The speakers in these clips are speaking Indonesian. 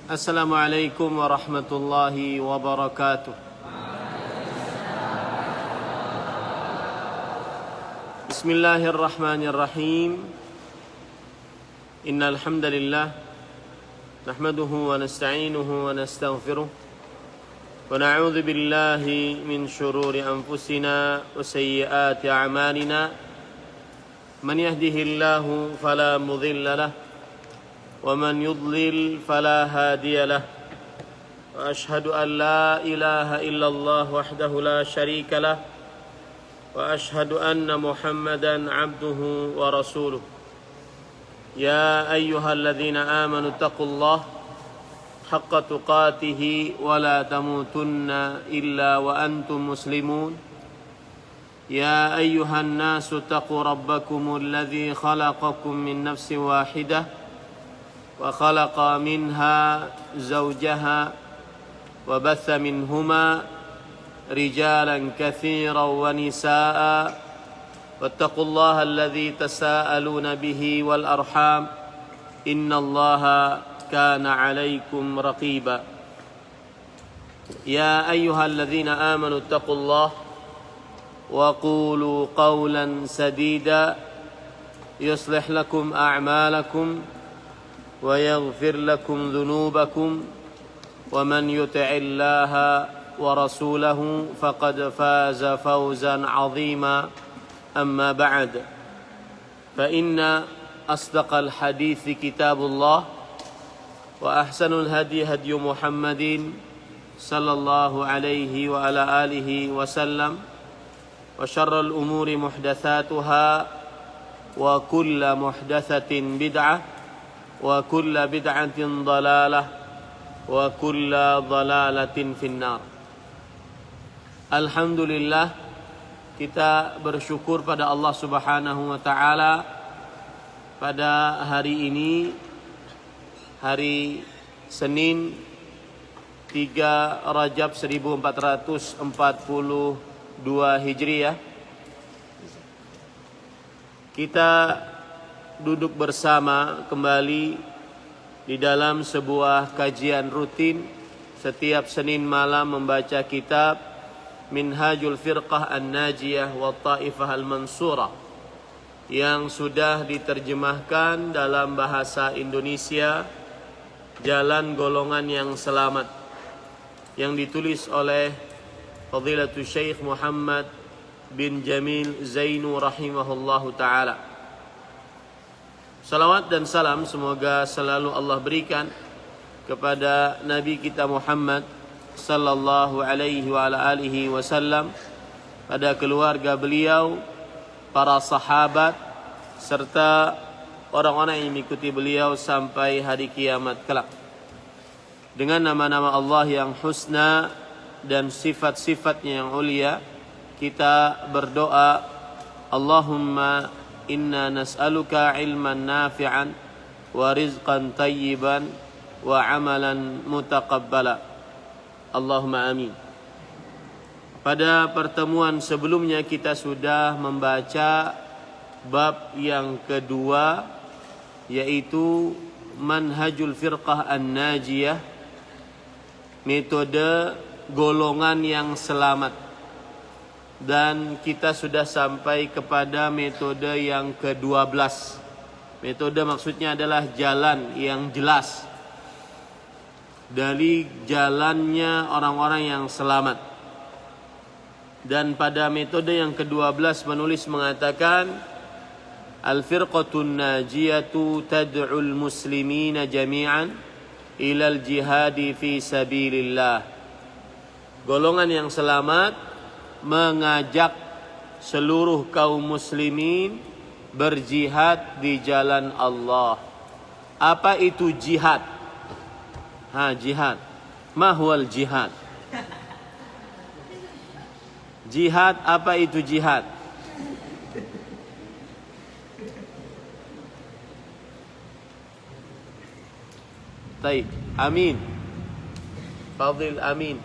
Assalamualaikum warahmatullahi wabarakatuh. Bismillahirrahmanirrahim. Innal hamdalillah nahmaduhu wa nasta'inuhu wa nastaghfiruh wa na'udzu billahi min shururi anfusina wa sayyiati a'malina. Man yahdihillahu fala mudilla lahu ومن يضلل فلا هادي له وأشهد أن لا إله إلا الله وحده لا شريك له وأشهد أن محمدا عبده ورسوله يا أيها الذين آمنوا اتقوا الله حق تقاته ولا تموتن إلا وأنتم مسلمون يا أيها الناس اتقوا ربكم الذي خلقكم من نفس واحدة وخلق منها زوجها وبث منهما رجالا كثيرا ونساء واتقوا الله الذي تساءلون به والأرحام إن الله كان عليكم رقيبا يا أيها الذين آمنوا اتقوا الله وقولوا قولا سديدا يصلح لكم أعمالكم ويغفر لكم ذنوبكم ومن يطع الله ورسوله فقد فاز فوزا عظيما أما بعد فإن أصدق الحديث كتاب الله وأحسن الهدي هدي محمد صلى الله عليه وعلى آله وسلم وشر الأمور محدثاتها وكل محدثة بدعة وكل بدعة ضلالة وكل ضلالة في النار. Alhamdulillah, kita bersyukur pada Allah Subhanahu wa taala pada hari ini, hari Senin 3 Rajab 1442 Hijriah. Kita duduk bersama kembali di dalam sebuah kajian rutin setiap Senin malam membaca kitab Minhajul Firqah An-Najiyah wa Ta'ifah Al-Mansurah yang sudah diterjemahkan dalam bahasa Indonesia, Jalan Golongan yang Selamat, yang ditulis oleh Fadilatul Syekh Muhammad bin Jamil Zainu rahimahullahu ta'ala. Salawat dan salam semoga selalu Allah berikan kepada Nabi kita Muhammad sallallahu alaihi wa ala alihi wasallam, pada keluarga beliau, para sahabat, serta orang-orang yang mengikuti beliau sampai hari kiamat kelak. Dengan nama-nama Allah yang husna dan sifat-sifatnya yang ulia, kita berdoa, Allahumma inna nas'aluka ilman nafi'an wa rizqan tayyiban wa amalan mutaqabbala. Allahumma amin. Pada pertemuan sebelumnya kita sudah membaca bab yang kedua, yaitu Manhajul Firqah An-Najiyah, metode golongan yang selamat. Dan kita sudah sampai kepada metode yang ke-12. Metode maksudnya adalah jalan yang jelas dari jalannya orang-orang yang selamat. Dan pada metode yang ke-12 penulis mengatakan, Al-firqatun najiyatu tad'ul muslimina jami'an ilal jihadi fi sabilillah. Golongan yang selamat mengajak seluruh kaum muslimin berjihad di jalan Allah. Apa itu jihad? Jihad. Ma huwal jihad? Jihad, apa itu jihad? Baik, amin. Fadil amin.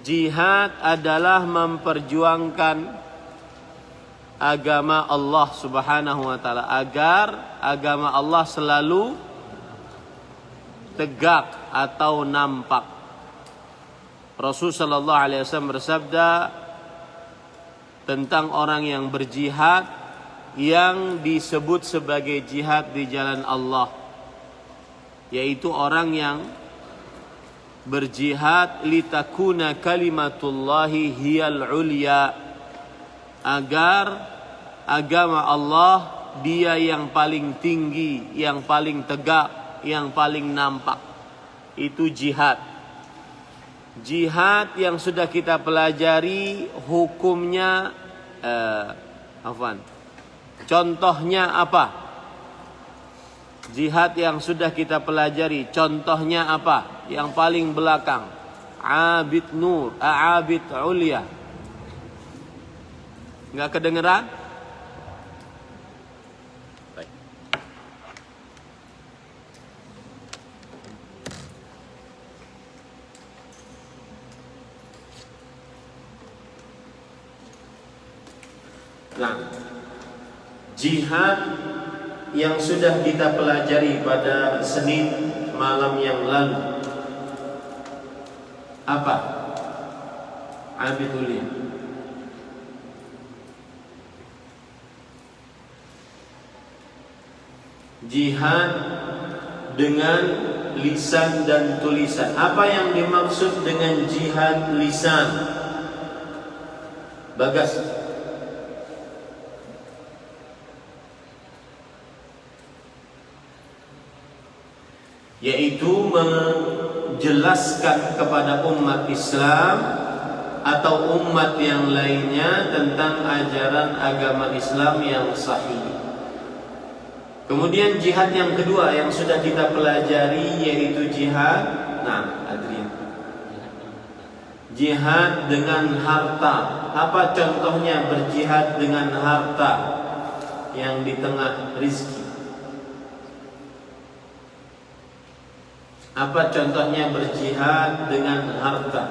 Jihad adalah memperjuangkan agama Allah Subhanahu wa taala, agar agama Allah selalu tegak atau nampak. Rasul sallallahu alaihi wasallam bersabda tentang orang yang berjihad yang disebut sebagai jihad di jalan Allah, yaitu orang yang berjihad litakuna kalimatullahi hiyal ulya, agar agama Allah dia yang paling tinggi, yang paling tegak, yang paling nampak. Itu jihad. Jihad yang sudah kita pelajari hukumnya, contohnya apa? Jihad yang sudah kita pelajari contohnya apa? Yang paling belakang, abid nur, abid ulia. Nggak kedengeran? Baik. Nah, jihad yang sudah kita pelajari pada Senin malam yang lalu apa? Abidul ya. Jihad dengan lisan dan tulisan. Apa yang dimaksud dengan jihad lisan? Bagas. Yaitu menjelaskan kepada umat Islam atau umat yang lainnya tentang ajaran agama Islam yang sahih. Kemudian jihad yang kedua yang sudah kita pelajari yaitu jihad, Adrian, jihad dengan harta. Apa contohnya berjihad dengan harta yang di tengah rizki? Apa contohnya berjihad dengan harta?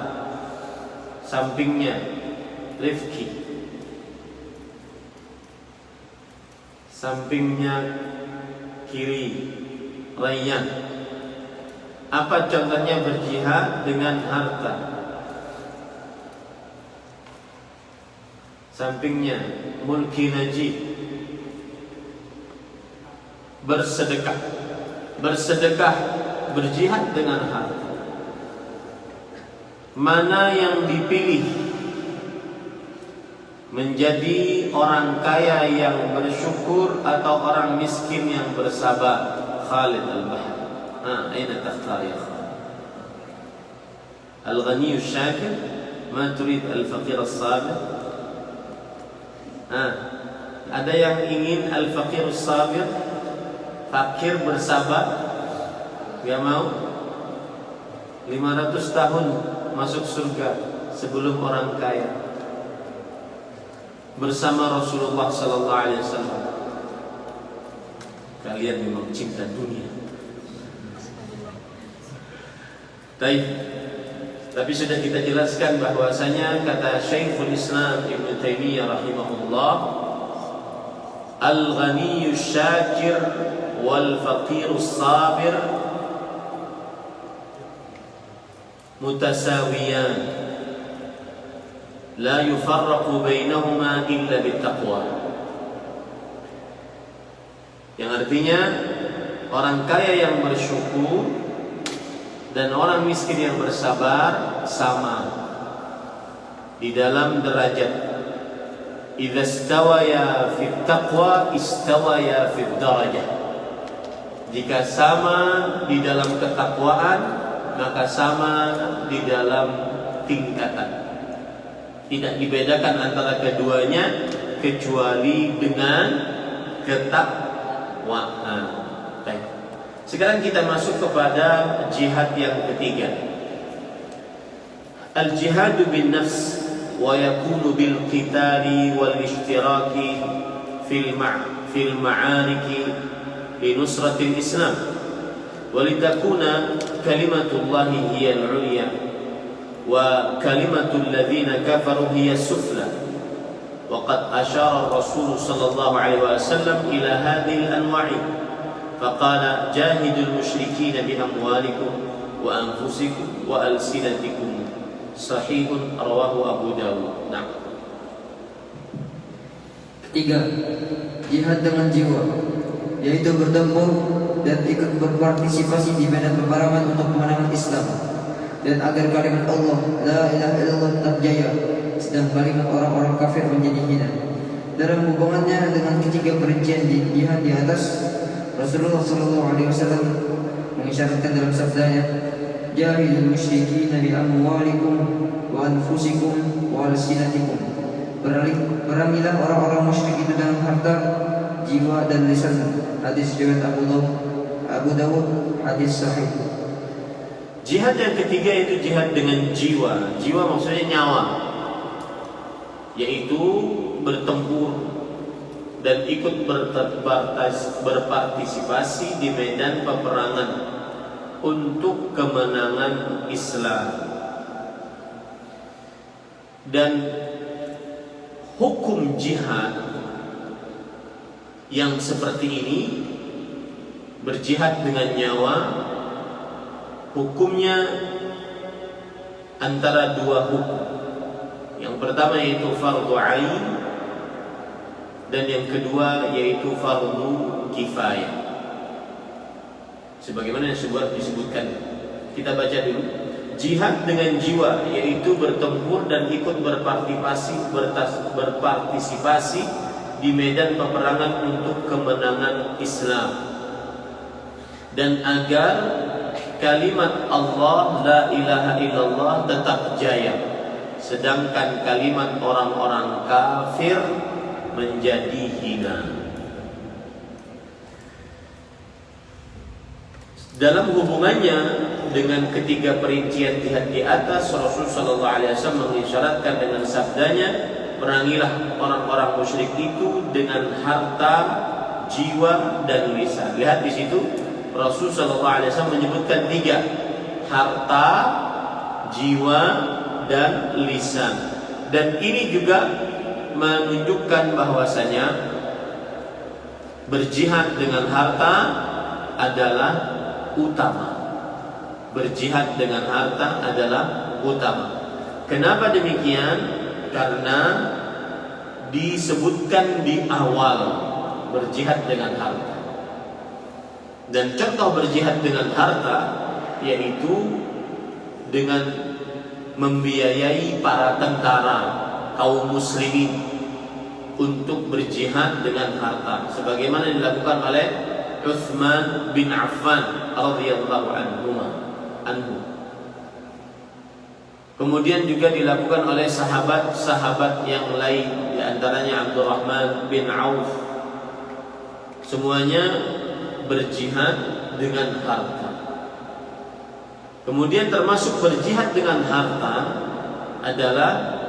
Sampingnya rifki, sampingnya kiri rayyan. Apa contohnya berjihad dengan harta? Sampingnya mulki najib, bersedekah. Bersedekah, berjihad dengan harta. Mana yang dipilih menjadi orang kaya yang bersyukur atau orang miskin yang bersabar? Khalid al-Bahr. Aina takhtar ya Khalid? Al-ghani al-shakir, ma turid al-faqir al-sabir? Ada yang ingin al-faqir al-sabir, fakir bersabar? Gak mau? 500 tahun masuk surga sebelum orang kaya bersama Rasulullah sallallahu alaihi wasallam. Kalian memang cinta dunia. Tapi sudah kita jelaskan bahwasanya kata Syekhul Islam Ibnu Taimiyah rahimahullah, al-ghaniyyu syakir wal faqirus sabir mutasawiyan la yufarraqu bainahuma illa bittaqwa. Yang artinya orang kaya yang bersyukur dan orang miskin yang bersabar sama di dalam derajat. Idza istawaya fit taqwa istawaya fid darajah. Jika sama di dalam ketakwaan, maka sama di dalam tingkatan. Tidak dibedakan antara keduanya kecuali dengan ketakwaan. Baik. Sekarang kita masuk kepada jihad yang ketiga. Al-jihadu bin nafs wa yakunu bil qitali wal ishtiraki fil ma'ariki li nusratil Islam wa litakuna kalimatullahi hiyal 'ulya wa kalimatul ladzina kafaru hiya sufla وقد أشار الرسول صلى الله عليه وسلم إلى هذه الأنواع فقال جاهدوا المشركين بأموالكم وأنفسكم وألسنتكم صحيح رواه أبو داود. Nah. Ketiga, jihad dengan jiwa, yaitu bertempur dan ikut berpartisipasi di medan peperangan untuk kemenangan Islam dan agar kalimat Allah la ilaha illallah tetap jaya, sedang kalimat orang-orang kafir menjadi hina. Dalam hubungannya dengan ketiga perincian di jihad di atas, Rasulullah SAW mengisyaratkan dalam sabdanya, jahidul musyrikin bi amwalikum wa anfusikum wa alsinatikum. Perangilah orang-orang musyrik itu dengan harta, jiwa dan lisan. Hadis riwayat Abu Dawud, hadis sahih. Jihad yang ketiga itu jihad dengan jiwa. Jiwa maksudnya nyawa, yaitu bertempur dan ikut berpartisipasi di medan peperangan untuk kemenangan Islam. Dan hukum jihad yang seperti ini, berjihad dengan nyawa, hukumnya antara dua hukum. Yang pertama yaitu fardu ain, dan yang kedua yaitu fardu kifayah. Sebagaimana yang disebutkan, kita baca dulu. Jihad dengan jiwa, yaitu bertempur dan ikut berpartisipasi di medan peperangan untuk kemenangan Islam, dan agar kalimat Allah la ilaha illallah tetap jaya, sedangkan kalimat orang-orang kafir menjadi hina. Dalam hubungannya dengan ketiga perincian jihad di atas, Rasul sallallahu alaihi wasallam mengisyaratkan dengan sabdanya, perangilah orang-orang musyrik itu dengan harta, jiwa dan lisan. Lihat di situ Rasul sallallahu alaihi wasallam menyebutkan tiga: harta, jiwa dan lisan. Dan ini juga menunjukkan bahwasanya berjihad dengan harta adalah utama. Berjihad dengan harta adalah utama. Kenapa demikian? Karena disebutkan di awal berjihad dengan harta. Dan contoh berjihad dengan harta yaitu dengan membiayai para tentara kaum muslimin untuk berjihad dengan harta, sebagaimana dilakukan oleh Utsman bin Affan radhiyallahu anhu. Kemudian juga dilakukan oleh sahabat-sahabat yang lain, di antaranya Abdurrahman bin Auf. Semuanya berjihad dengan harta. Kemudian termasuk berjihad dengan harta adalah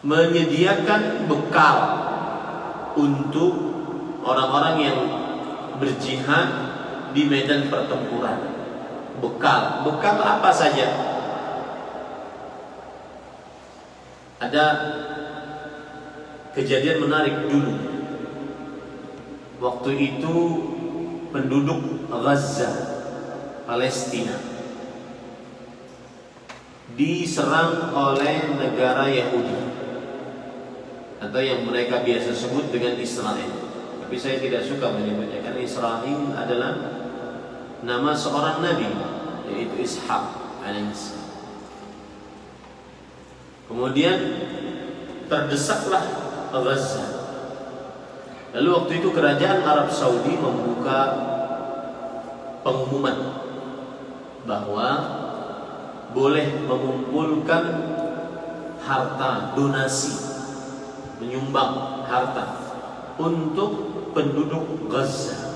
menyediakan bekal untuk orang-orang yang berjihad di medan pertempuran. Bekal apa saja? Ada kejadian menarik dulu. Waktu itu penduduk Gaza, Palestina, diserang oleh negara Yahudi, atau yang mereka biasa sebut dengan Israel. Tapi saya tidak suka menyebutnya, karena Israel adalah nama seorang nabi, yaitu Ishaq alaihissalam. Kemudian terdesaklah Gaza. Lalu waktu itu kerajaan Arab Saudi membuka pengumuman bahwa boleh mengumpulkan harta, donasi, menyumbang harta untuk penduduk Gaza.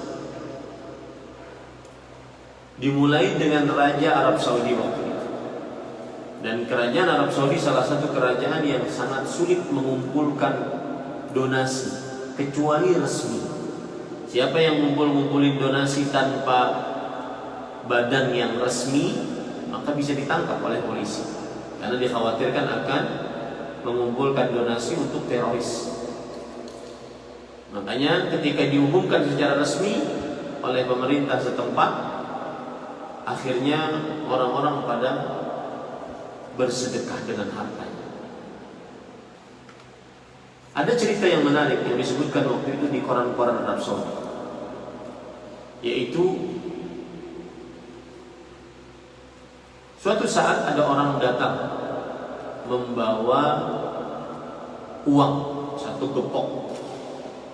Dimulai dengan Raja Arab Saudi waktu itu. Dan kerajaan Arab Saudi salah satu kerajaan yang sangat sulit mengumpulkan donasi kecuali resmi. Siapa yang ngumpulin donasi tanpa badan yang resmi, maka bisa ditangkap oleh polisi, karena dikhawatirkan akan mengumpulkan donasi untuk teroris. Makanya ketika diumumkan secara resmi oleh pemerintah setempat, akhirnya orang-orang pada bersedekah dengan hartanya. Ada cerita yang menarik yang disebutkan waktu itu di koran-koran Arab Saudi, yaitu suatu saat ada orang datang membawa uang 1 gepok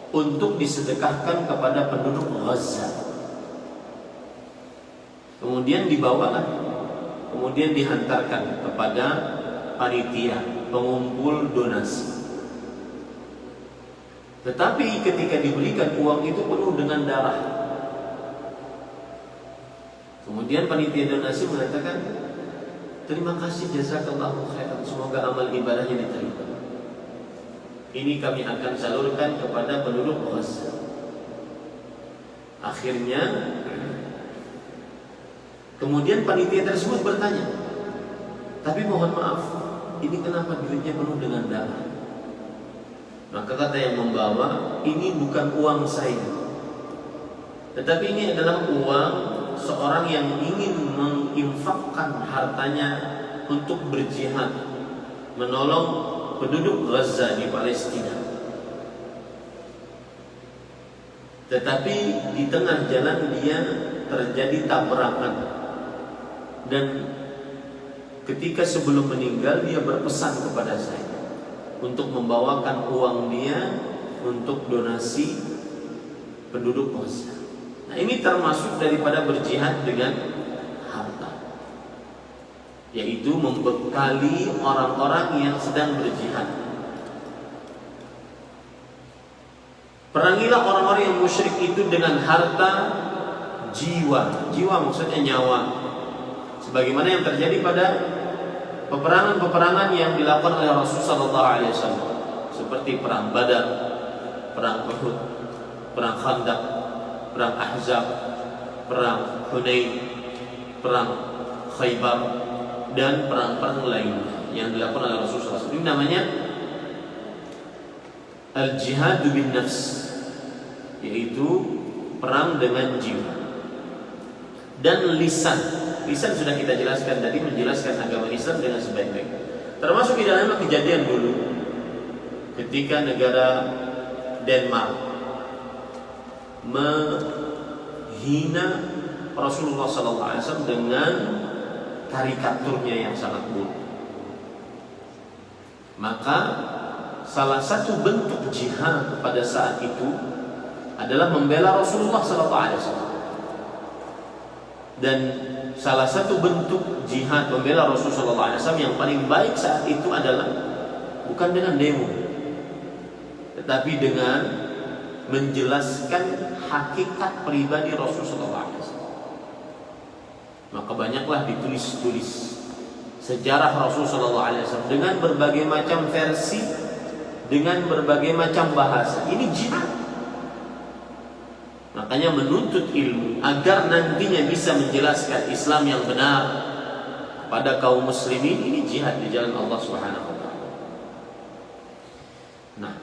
untuk disedekahkan kepada penduduk Gaza. Kemudian dibawalah, kemudian dihantarkan kepada panitia pengumpul donasi. Tetapi ketika diberikan uang itu penuh dengan darah. Kemudian panitia donasi mengatakan, terima kasih, jazakallahu khairan, semoga amal ibadahnya diterima. Ini kami akan salurkan kepada penduduk Gaza. Akhirnya kemudian panitia tersebut bertanya, tapi mohon maaf, ini kenapa duitnya penuh dengan darah? Maka kata yang membawa, ini bukan uang saya, tetapi ini adalah uang seorang yang ingin menginfakkan hartanya untuk berjihad, menolong penduduk Gaza di Palestina. Tetapi di tengah jalan dia terjadi tabrakan, dan ketika sebelum meninggal dia berpesan kepada saya untuk membawakan uang dia untuk donasi penduduk Gaza. Nah, ini termasuk daripada berjihad dengan harta, yaitu membekali orang-orang yang sedang berjihad. Perangilah orang-orang yang musyrik itu dengan harta, jiwa. Jiwa maksudnya nyawa. Sebagaimana yang terjadi pada peperangan-peperangan yang dilakukan oleh Rasulullah SAW, seperti perang Badar, perang Uhud, perang Khandaq, perang Ahzab, perang Hunain, perang Khaybar, dan perang-perang lainnya yang dilakukan oleh Rasulullah SAW. Ini namanya al-jihad bin nafs, yaitu perang dengan jiwa. Dan lisan sudah kita jelaskan tadi, menjelaskan agama Islam dengan sebaik-baik. Termasuk di dalamnya kejadian dulu ketika negara Denmark menghina Rasulullah SAW dengan karikaturnya yang sangat buruk. Maka salah satu bentuk jihad pada saat itu adalah membela Rasulullah SAW. Dan salah satu bentuk jihad membela Rasulullah SAW yang paling baik saat itu adalah bukan dengan demo, tetapi dengan menjelaskan hakikat pribadi Rasulullah SAW. Maka banyaklah ditulis-tulis sejarah Rasulullah SAW dengan berbagai macam versi, dengan berbagai macam bahasa. Ini jihad. Makanya menuntut ilmu agar nantinya bisa menjelaskan Islam yang benar pada kaum muslimin, ini jihad di jalan Allah Subhanahu wa taala. Nah,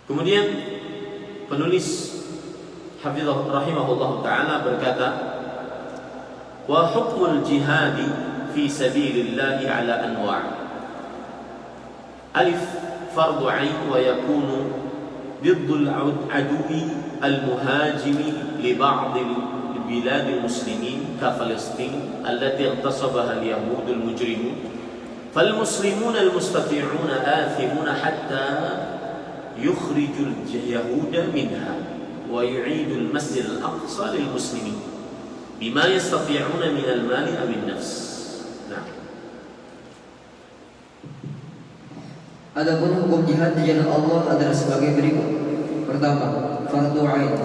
kemudian penulis hafizah rahimahullah taala berkata, wa hukmul jihadi fi sabilillah ala anwa'. Alif fardu 'ain wa yakunu ضد العدو المهاجم لبعض البلاد المسلمين كفلسطين التي اغتصبها اليهود المجرمون فالمسلمون المستطيعون آثمون حتى يخرجوا اليهود منها ويعيدوا المسجد الأقصى للمسلمين بما يستطيعون من المال أو النفس. نعم. Adapun hukum jihad di jalan Allah adalah sebagai berikut. Pertama, fardu ain,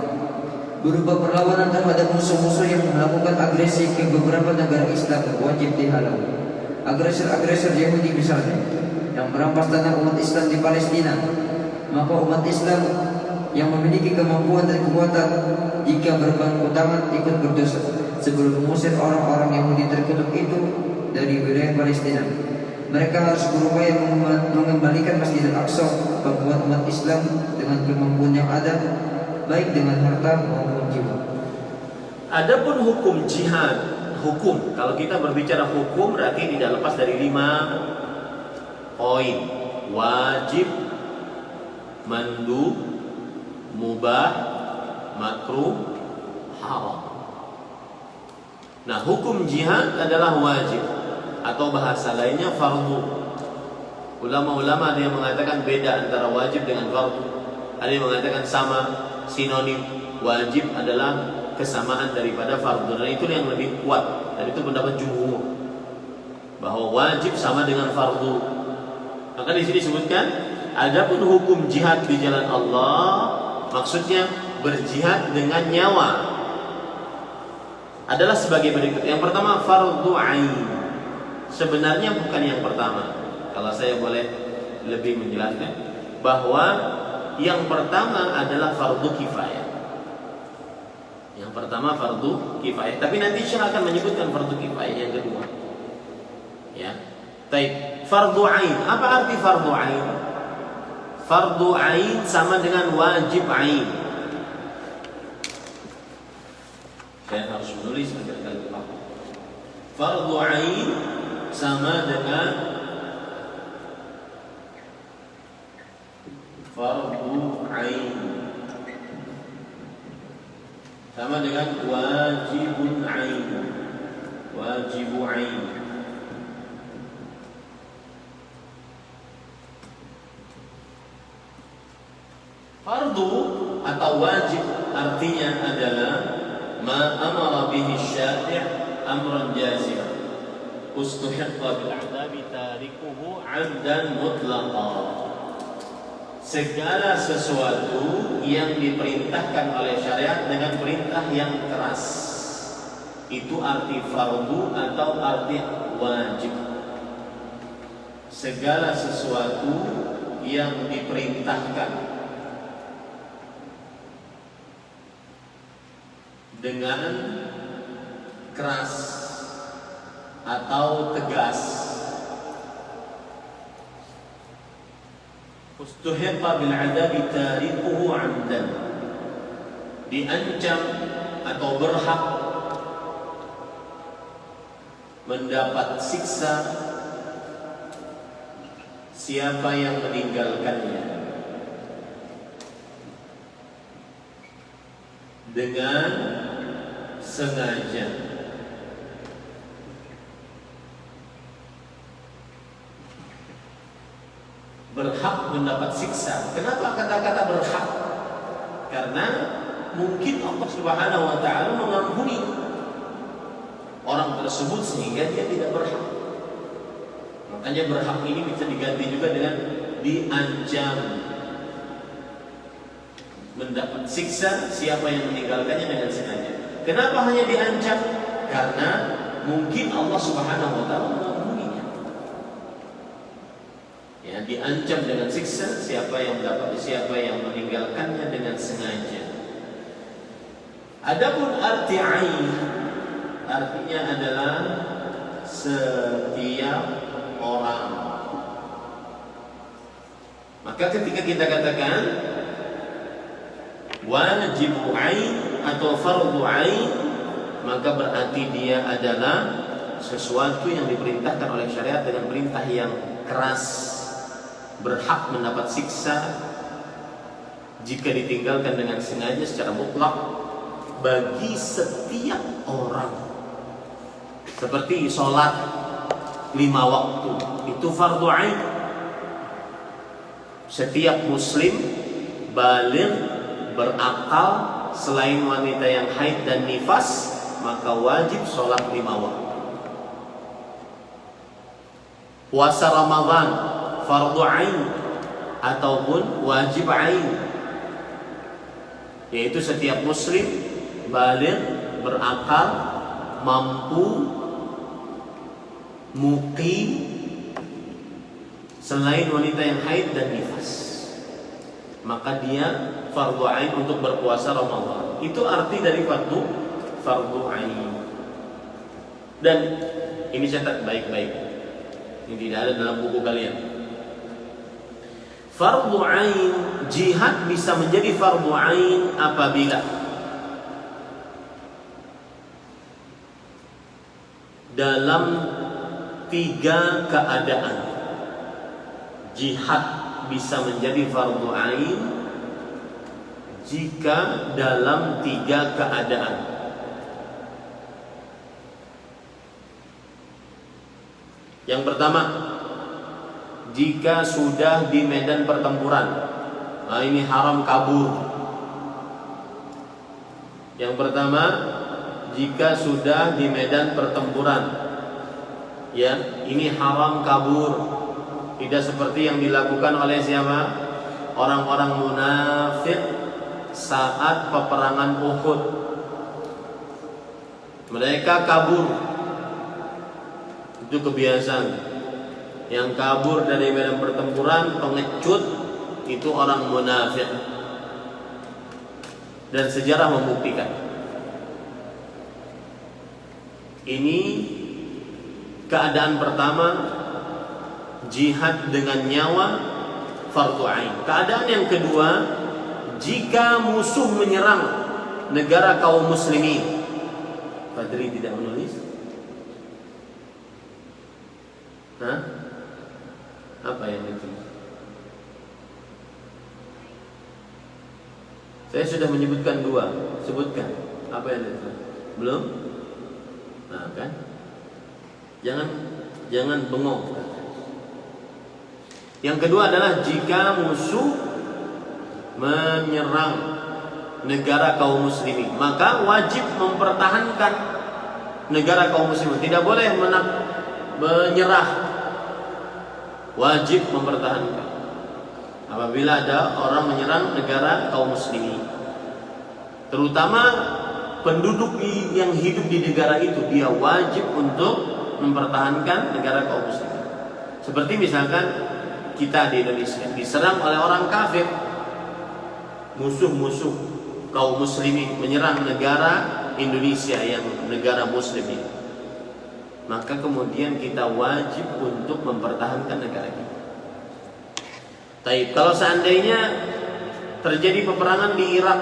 berupa perlawanan terhadap musuh-musuh yang melakukan agresi ke beberapa negara Islam, wajib dihalau. Agresor-agresor Yahudi misalnya yang merampas tanah umat Islam di Palestina, maka umat Islam yang memiliki kemampuan dan kekuatan jika berpangku tangan ikut berdosa sebelum mengusir orang-orang Yahudi terkutuk itu dari wilayah Palestina. mereka harus berupaya mengembalikan Masjid Al-Aqsa kepada umat Islam dengan kemampuan yang ada, baik dengan harta maupun jiwa. Adapun hukum jihad, hukum, kalau kita berbicara hukum berarti tidak lepas dari 5 poin. Wajib, mandub, mubah, makruh, haram. Nah, hukum jihad adalah wajib atau bahasa lainnya fardu. Ulama-ulama ada yang mengatakan beda antara wajib dengan fardu. Ada yang mengatakan sama, sinonim. Wajib adalah kesamaan daripada fardu, dan itu yang lebih kuat, dan itu pendapat jumhur bahwa wajib sama dengan fardu. Maka di sini disebutkan, adapun hukum jihad di jalan Allah maksudnya berjihad dengan nyawa adalah sebagai berikut. Yang pertama, fardu ain. Sebenarnya bukan yang pertama. Kalau saya boleh lebih menjelaskan, bahwa yang pertama adalah fardu kifayah. Yang pertama fardu kifayah, tapi nanti Syekh akan menyebutkan fardu kifayah yang kedua. Ya. Baik, fardu ain. Apa arti fardu ain? Fardu ain sama dengan wajib ain. Saya harus menulis agar kalian paham. Fardu ain sama dengan fardu ain, sama dengan wajibun ain, wajibu ain. Fardu atau wajib artinya adalah ma amara bihi syari' amran jazim ustuhiqqa bil 'adabi tarikuhu 'amdan mutlaqan. Segala sesuatu yang diperintahkan oleh syariat dengan perintah yang keras, itu arti fardu atau arti wajib. Segala sesuatu yang diperintahkan dengan keras atau tegas, ustuhiqqa bil 'adabi tarikuhu 'amdan, diancam atau berhak mendapat siksa siapa yang meninggalkannya dengan sengaja. Berhak mendapat siksa. Kenapa kata-kata berhak? Karena mungkin Allah Subhanahu wa taala mengampuni orang tersebut sehingga dia tidak berhak. Makanya berhak ini bisa diganti juga dengan diancam. Mendapat siksa siapa yang meninggalkannya dengan sengaja. Kenapa hanya diancam? Karena mungkin Allah Subhanahu wa taala mengampuninya. Ya, diancam dengan siksa siapa yang meninggalkannya dengan sengaja. Adapun arti ain, artinya adalah setiap orang. Maka ketika kita katakan wajib ain atau fardu ain, maka berarti dia adalah sesuatu yang diperintahkan oleh syariat dengan perintah yang keras, berhak mendapat siksa jika ditinggalkan dengan sengaja secara mutlak bagi setiap orang. Seperti sholat 5 waktu, itu fardu ain. Setiap muslim baligh berakal selain wanita yang haid dan nifas, maka wajib sholat 5 waktu. Puasa Ramadan fardu ain ataupun wajib ain, yaitu setiap muslim baligh berakal mampu muqim selain wanita yang haid dan nifas, maka dia fardu ain untuk berpuasa Ramadan. Itu arti dari fardu ain. Dan ini catat baik-baik. Ini tidak ada dalam buku kalian. Fardu ain, jihad bisa menjadi fardu ain apabila dalam 3 keadaan. Jihad bisa menjadi fardu ain jika dalam 3 keadaan. Yang pertama, jika sudah di medan pertempuran. Nah, ini haram kabur. Yang pertama, jika sudah di medan pertempuran, ya, ini haram kabur. Tidak seperti yang dilakukan oleh siapa? Orang-orang munafik saat peperangan Uhud. Mereka kabur. Itu kebiasaan. Yang kabur dari medan pertempuran, pengecut, itu orang munafik. Dan sejarah membuktikan. Ini keadaan pertama, jihad dengan nyawa, fardu ain. Keadaan yang kedua, jika musuh menyerang negara kaum muslimin. Fadri tidak menulis? Hah? Apa yang ditulis? Saya sudah menyebutkan 2. Sebutkan. Apa yang ditulis? Belum? Nah, kan? Jangan bengong. Yang kedua adalah jika musuh menyerang negara kaum muslimin, maka wajib mempertahankan negara kaum muslimin. Tidak boleh menyerah. Wajib mempertahankan. Apabila ada orang menyerang negara kaum muslimin, terutama penduduk yang hidup di negara itu, dia wajib untuk mempertahankan negara kaum muslimin. Seperti misalkan kita di Indonesia diserang oleh orang kafir, musuh-musuh kaum muslimin menyerang negara Indonesia yang negara muslim ini, maka kemudian kita wajib untuk mempertahankan negara kita. Taib, kalau seandainya terjadi peperangan di Irak,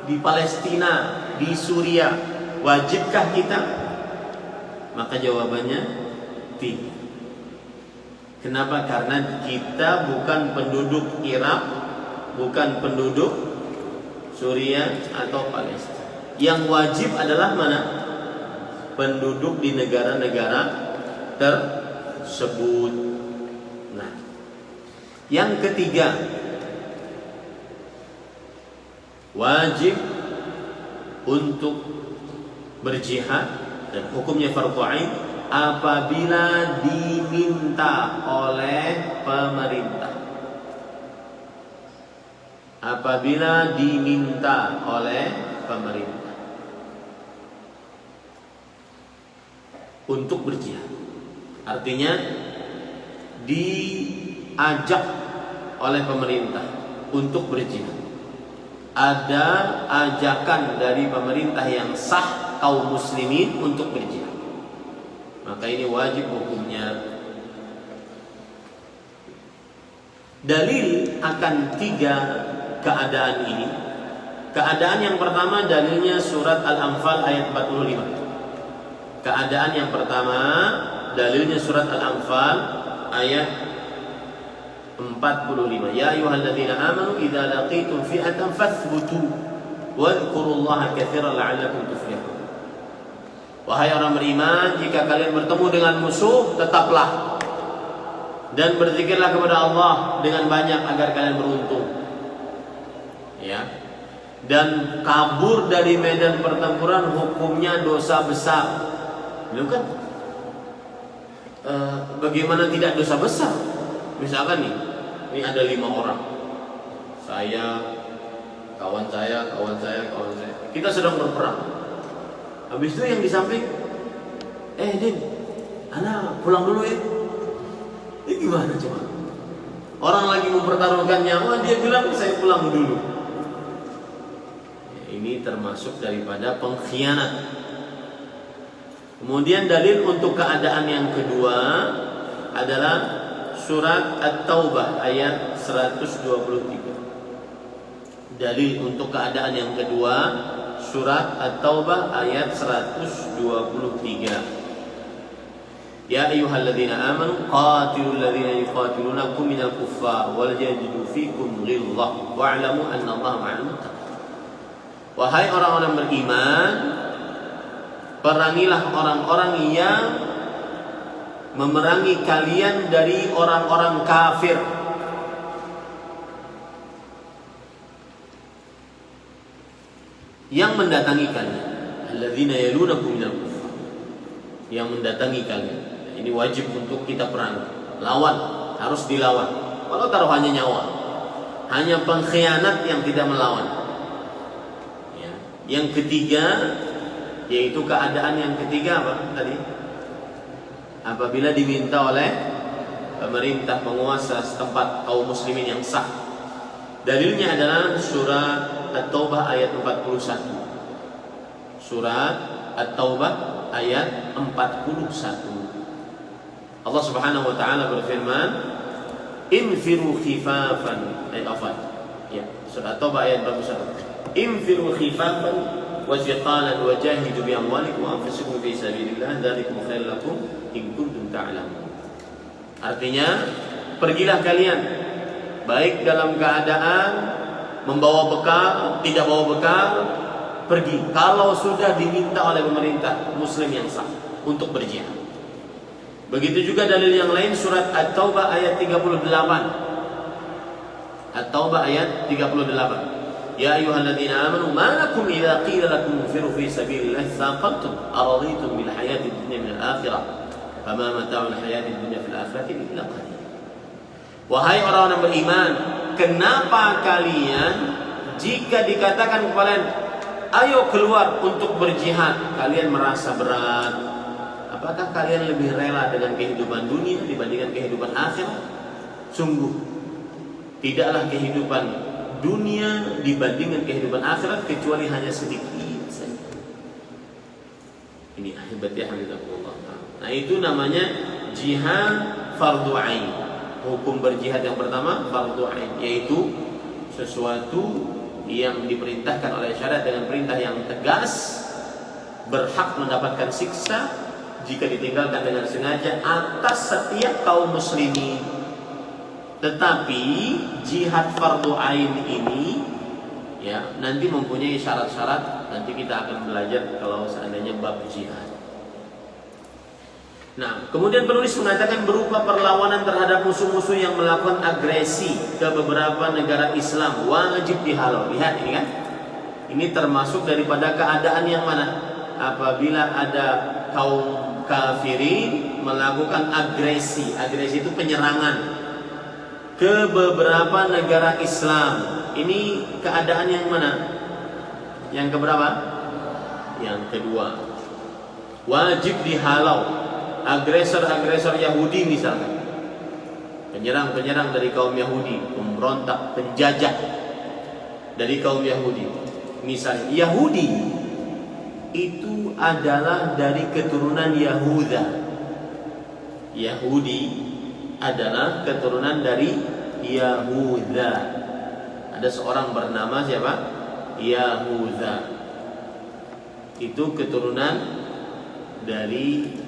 di Palestina, di Suriah, wajibkah kita? Maka jawabannya tidak. Kenapa? Karena kita bukan penduduk Irak, bukan penduduk Suriah atau Palestina. Yang wajib adalah mana? Penduduk di negara-negara tersebut. Nah, yang ketiga, wajib untuk berjihad dan hukumnya fardhu ain apabila diminta oleh pemerintah. Apabila diminta oleh pemerintah untuk berjihad, artinya diajak oleh pemerintah untuk berjihad. Ada ajakan dari pemerintah yang sah kaum muslimin untuk berjihad, maka ini wajib hukumnya. Dalil akan 3 keadaan ini. Keadaan yang pertama, dalilnya surat Al-Anfal ayat 45. Keadaan yang pertama, dalilnya surat Al-Anfal ayat 45. Ya ayyuhalladzina amanu idza laqitum fi'atan fathbutu wadhkurullaha katsiran la'allakum tuflihun. Wahai orang beriman, jika kalian bertemu dengan musuh, tetaplah dan berzikirlah kepada Allah dengan banyak agar kalian beruntung. Ya. Dan kabur dari medan pertempuran hukumnya dosa besar. Belum kan? Bagaimana tidak dosa besar? Misalkan ini ada 5 orang. Saya, kawan saya. Kita sedang berperang. Habis itu yang di samping, Din, anak pulang dulu ya. Ini gimana coba? Orang lagi mempertaruhkan nyawa, dia bilang saya pulang dulu. Ini termasuk daripada pengkhianat. Kemudian dalil untuk keadaan yang kedua, adalah surat At-Taubah ayat 123. Dalil untuk keadaan yang kedua, surat At-Taubah ayat 123. Ya ayyuhalladzina amanu qatilul ladzina yuqatilunakum minal kuffar wal yajidu fikum ghilzah wa'lamu annallaha ma'al muttaqin. Wahai orang-orang beriman, perangilah orang-orang yang memerangi kalian dari orang-orang kafir. Yang mendatangi kalian, alladzina yalunakum minal kuffar, yang mendatangi kalian. Ini wajib untuk kita perangi, lawan, harus dilawan. Kalau taruhannya nyawa, hanya pengkhianat yang tidak melawan. Ya. Yang ketiga, yaitu keadaan yang ketiga apa tadi? Apabila diminta oleh pemerintah penguasa setempat kaum muslimin yang sah. Dalilnya adalah surat At-Taubah ayat 41. Surat At-Taubah ayat 41. Allah Subhanahu wa taala berfirman, "Infiru khifafan." Ayat apa? Ya, surat At-Taubah ayat 41. "Infiru khifafan wa thiqalan wa jahidu bi amwalikum wa anfusikum fi sabilillah, dzalikum khairul lakum in kuntum ta'lamun." Artinya, pergilah kalian baik dalam keadaan membawa bekal, tidak bawa bekal, pergi kalau sudah diminta oleh pemerintah muslim yang sah untuk berjihad. Begitu juga dalil yang lain, surat At-Taubah ayat 38. At-Taubah ayat 38. Ya ayyuhalladzina amanu ma lakum idza qila lakum infiru fi sabilillahi thaqaltum araditum bil hayatid dunya min al-akhirah fama mata'ul hayatid dunya fil akhirati illa qalil. Wahai orang-orang beriman, kenapa kalian jika dikatakan kepada kalian, ayo keluar untuk berjihad, kalian merasa berat? Apakah kalian lebih rela dengan kehidupan dunia dibandingkan kehidupan akhirat? Sungguh, tidaklah kehidupan dunia dibandingkan kehidupan akhirat kecuali hanya sedikit saja. Ini hebat ya, hamdulillah. Nah, itu namanya jihad fardu ain. Hukum berjihad yang pertama fardu ain, yaitu sesuatu yang diperintahkan oleh syariat dengan perintah yang tegas, berhak mendapatkan siksa jika ditinggalkan dengan sengaja atas setiap kaum muslimin. Tetapi jihad fardu ain ini ya nanti mempunyai syarat-syarat, nanti kita akan belajar kalau seandainya bab jihad. Nah, kemudian penulis mengatakan berupa perlawanan terhadap musuh-musuh yang melakukan agresi ke beberapa negara Islam wajib dihalau. Lihat ini kan, ini termasuk daripada keadaan yang mana? Apabila ada kaum kafirin melakukan agresi, agresi itu penyerangan ke beberapa negara Islam. Ini keadaan yang mana? Yang keberapa? Yang kedua. Wajib dihalau. Agresor-agresor Yahudi misalkan, penyerang-penyerang dari kaum Yahudi, pemberontak, penjajah dari kaum Yahudi. Misalnya Yahudi itu adalah dari keturunan Yahuda. Yahudi adalah keturunan dari Yahuda. Ada seorang bernama siapa? Yahuda. Itu keturunan dari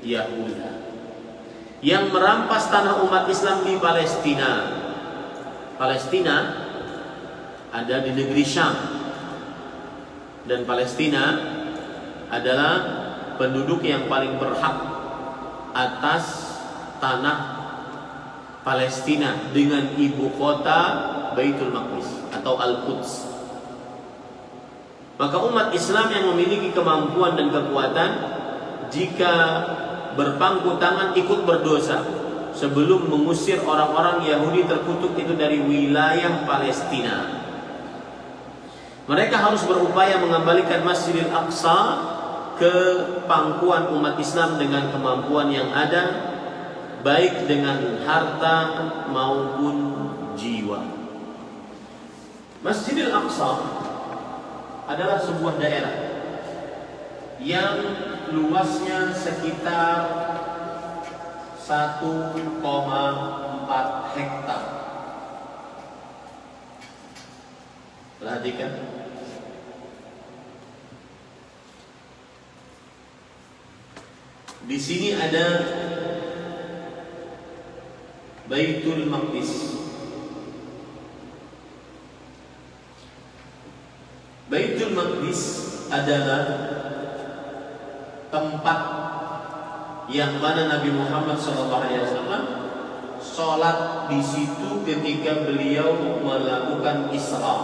Yahuda yang merampas tanah umat Islam di Palestina. Palestina ada di negeri Syam, dan Palestina adalah penduduk yang paling berhak atas tanah Palestina dengan ibu kota Baitul Maqdis atau Al-Quds. Maka umat Islam yang memiliki kemampuan dan kekuatan, jika berpangku tangan ikut berdosa sebelum mengusir orang-orang Yahudi terkutuk itu dari wilayah Palestina. Mereka harus berupaya mengembalikan Masjidil Aqsa ke pangkuan umat Islam dengan kemampuan yang ada, baik dengan harta maupun jiwa. Masjidil Aqsa adalah sebuah daerah yang luasnya sekitar 1,4 hektar. Perhatikan. Di sini ada Baitul Maqdis. Baitul Maqdis adalah tempat yang mana Nabi Muhammad SAW sholat di situ ketika beliau melakukan Isra.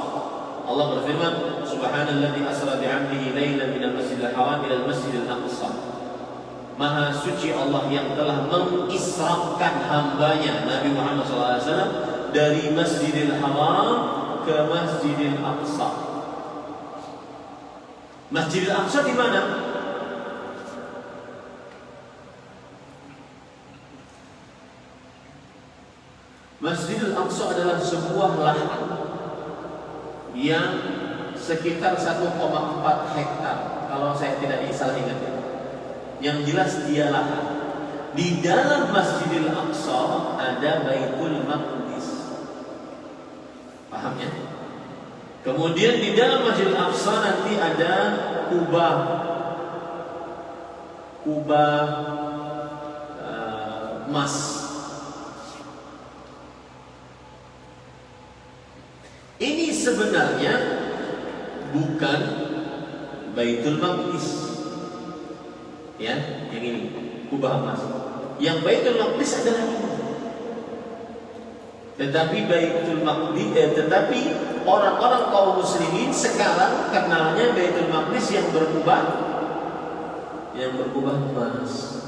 Allah berfirman, Subhanalladzi asra bi'abdihi lailan minal masjidil haram ilal masjidil aqsa. Maha suci Allah yang telah mengisrakan hambanya Nabi Muhammad SAW dari Masjidil Haram ke Masjidil Aqsa. Masjidil Aqsa di mana? Masjidil Aqsa adalah sebuah lahan yang sekitar 1,4 hektar. Kalau saya tidak salah ingat. Yang jelas dia lahan. Di dalam Masjidil Aqsa ada Baitul Maqdis. Paham ya? Kemudian di dalam Masjidil Aqsa nanti ada kubah emas. Ini sebenarnya bukan Baitul Maqdis. Ya, yang ini kubah emas. Yang Baitul Maqdis adalah ini. Tetapi orang-orang kaum muslimin sekarang kenalnya Baitul Maqdis yang berkubah emas.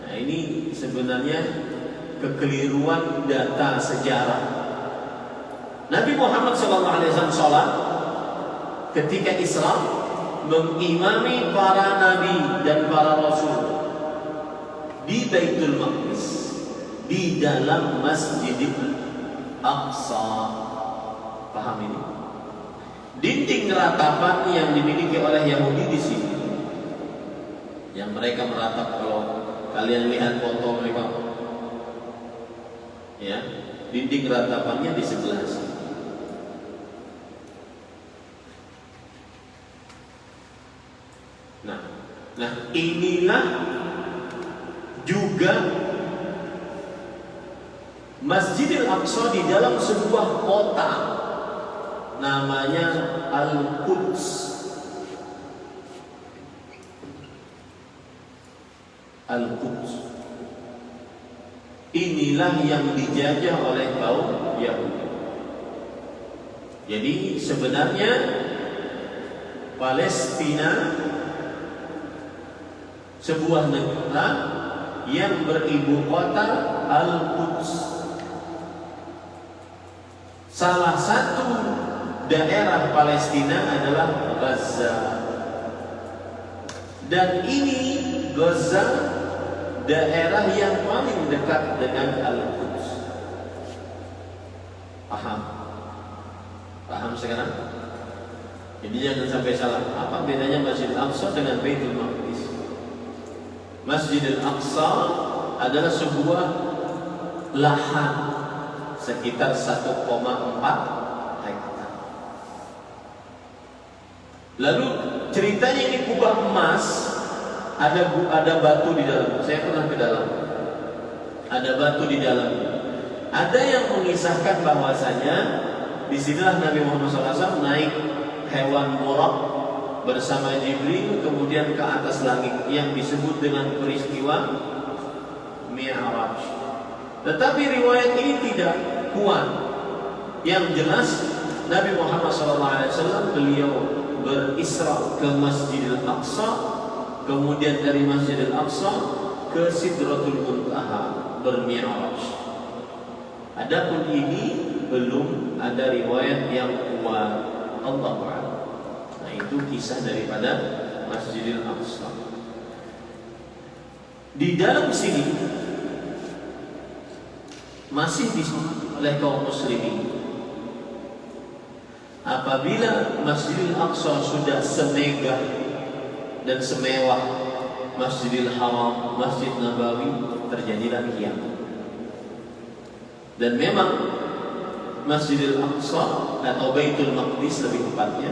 Nah, ini sebenarnya kekeliruan data sejarah. Nabi Muhammad SAW sholat ketika Isra mengimami para nabi dan para rasul di Baitul Maqdis, di dalam Masjidil Aqsa. Paham ini? Dinding ratapan yang dimiliki oleh Yahudi di sini, yang mereka meratap. Kalau kalian lihat foto mereka, ya, dinding ratapannya di sebelah sini. Nah, inilah juga Masjidil Aqsa di dalam sebuah kota namanya Al-Quds. Al-Quds. Inilah yang dijajah oleh kaum Yahudi. Jadi sebenarnya Palestina sebuah negara yang beribu kota Al-Quds. Salah satu daerah Palestina adalah Gaza. Dan ini Gaza daerah yang paling dekat dengan Al-Quds. Paham? Paham sekarang? Jadi jangan sampai salah. Apa bedanya Masjid Al-Aqsa dengan Baitul Maqdis? Masjidil Aqsa adalah sebuah lahan sekitar 1,4 hektar. Lalu ceritanya ini kubah emas, ada batu di dalam. Saya pernah ke dalam. Ada batu di dalam. Ada yang mengisahkan bahwasanya di sinilah Nabi Muhammad SAW naik hewan Buraq bersama Jibril kemudian ke atas langit yang disebut dengan peristiwa Mi'raj. Tetapi riwayat ini tidak kuat. Yang jelas Nabi Muhammad SAW beliau berisra ke Masjidil Aqsa, kemudian dari Masjidil Aqsa ke Sidratul Muntaha bermi'raj. Adapun ini belum ada riwayat yang kuat. Allahu a'lam. Itu kisah daripada Masjidil Aqsa. Di dalam sini masih disebut oleh kaum muslimin, apabila Masjidil Aqsa sudah semegah dan semewah Masjidil Haram, Masjid Nabawi, terjadilah kiamat. Dan memang Masjidil Aqsa atau Baitul Maqdis lebih tepatnya,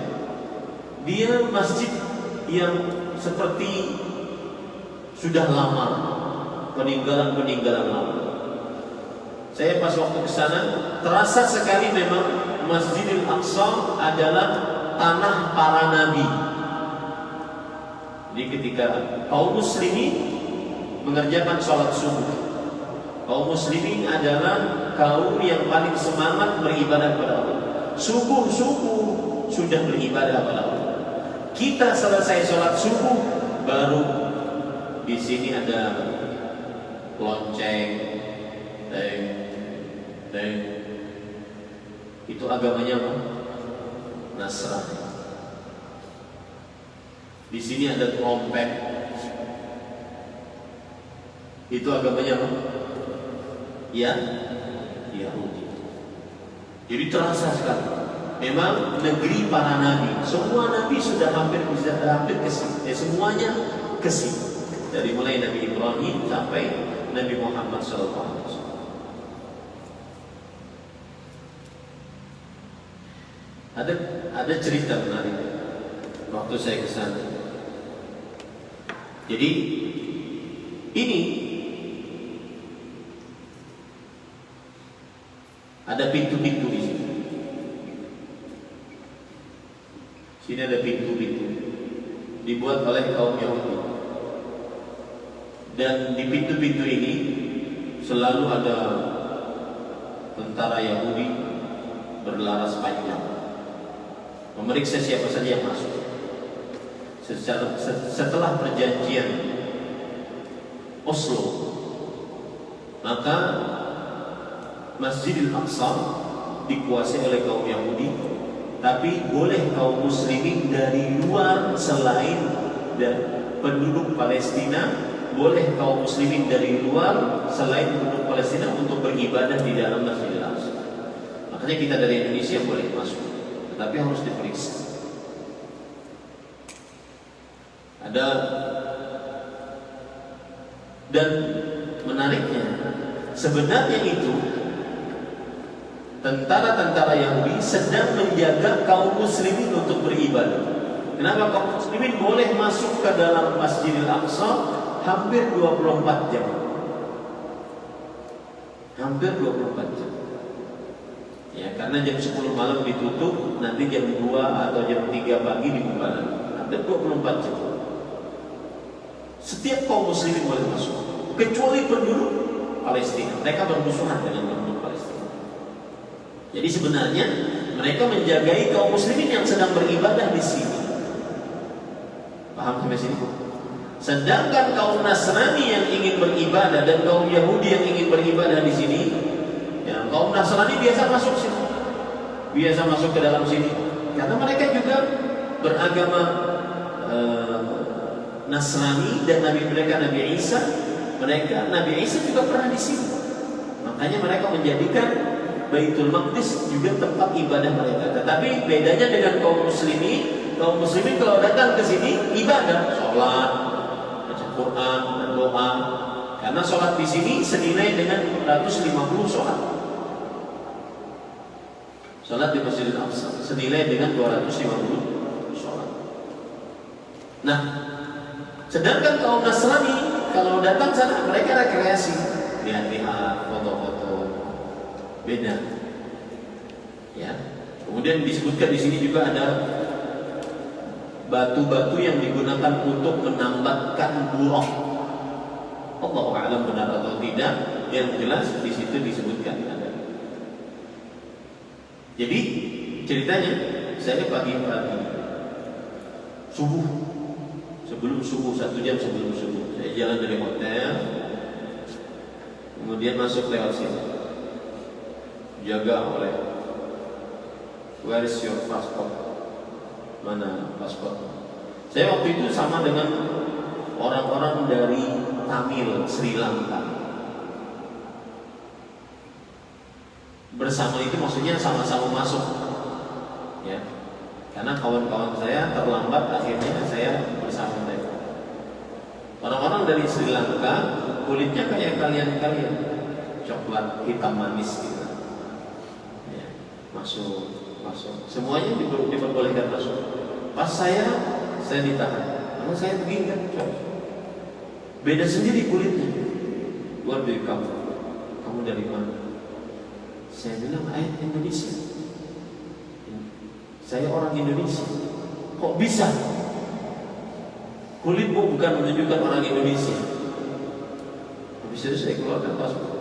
dia masjid yang seperti sudah lama, peninggalan lama. Saya pas waktu ke sana terasa sekali memang Masjidil Aqsa adalah tanah para nabi. Jadi ketika kaum muslimin mengerjakan sholat subuh, kaum muslimin adalah kaum yang paling semangat beribadah kepada Allah. Subuh sudah beribadah kepada Allah. Kita selesai sholat subuh, baru di sini ada lonceng, teng. Itu agamanya apa? Nasrani. Di sini ada trompet. Itu agamanya apa? Ya, Yahudi. Jadi terasa sekali. Memang negeri para nabi. Semua nabi sudah hampir ke sini. Semuanya ke sini. Dari mulai Nabi Ibrahim sampai Nabi Muhammad SAW. Ada cerita menarik waktu saya ke sana. Jadi ini ada pintu-pintu di sini. Sini ada pintu-pintu dibuat oleh kaum Yahudi. Dan di pintu-pintu ini selalu ada tentara Yahudi berlaras panjang memeriksa siapa saja yang masuk. Setelah perjanjian Oslo, maka Masjidil Aqsa dikuasai oleh kaum Yahudi, tapi boleh kaum muslimin dari luar selain penduduk Palestina, boleh kaum muslimin dari luar selain penduduk Palestina untuk beribadah di dalam Masjidil Aqsa. Makanya kita dari Indonesia boleh masuk, tetapi harus diperiksa. Dan menariknya, sebenarnya itu tentara-tentara Yahudi sedang menjaga kaum muslimin untuk beribadah. Kenapa kaum muslimin boleh masuk ke dalam Masjidil Aqsa hampir 24 jam? Hampir 24 jam. Ya, karena jam 10 malam ditutup, nanti jam 2 atau jam 3 pagi dibuka lagi. Hampir 24 jam. Setiap kaum muslimin boleh masuk, kecuali penduduk Palestina. Mereka bermusuhan dengan penduduk Palestina. Jadi sebenarnya mereka menjagai kaum muslimin yang sedang beribadah di sini. Paham sampai sini? Sedangkan kaum Nasrani yang ingin beribadah dan kaum Yahudi yang ingin beribadah di sini, ya, kaum Nasrani biasa masuk sini, biasa masuk ke dalam sini, karena mereka juga beragama Nasrani dan Nabi mereka Nabi Isa. Nabi Isa juga pernah di sini. Makanya mereka menjadikan Baitul Maqdis juga tempat ibadah mereka. Tetapi bedanya dengan kaum muslimin kalau datang ke sini ibadah, sholat, baca Quran, dan doa. Karena sholat di sini senilai dengan 250 sholat. Sholat di Masjidil Aqsa senilai dengan 250 sholat. Nah, sedangkan kaum Nasrani kalau datang sana mereka rekreasi, lihat-lihat, foto-foto, beda. Ya. Kemudian disebutkan di sini juga ada batu-batu yang digunakan untuk menambatkan buruk. Allahu a'lam benar atau tidak, yang jelas di situ disebutkan ada. Jadi ceritanya saya pagi-pagi subuh, sebelum subuh, 1 jam sebelum subuh, saya jalan dari hotel, kemudian masuk lewat sini, jaga oleh where is your passport? Mana paspor? Saya waktu itu sama dengan orang-orang dari Tamil, Sri Lanka. Bersama itu maksudnya sama-sama masuk, ya. Karena kawan-kawan saya terlambat, akhirnya saya bersama mereka. Orang-orang dari Sri Lanka kulitnya kayak kalian-kalian, coklat hitam manis gitu. Ya, masuk. Semuanya diperbolehkan masuk. Pas saya ditahan. Karena saya begini kan, beda sendiri kulitnya. Luar dari kamu dari mana? Saya bilang Indonesia. Saya orang Indonesia. Kok bisa? Kulitmu bukan menunjukkan orang Indonesia. Habis itu saya keluarkan paspor.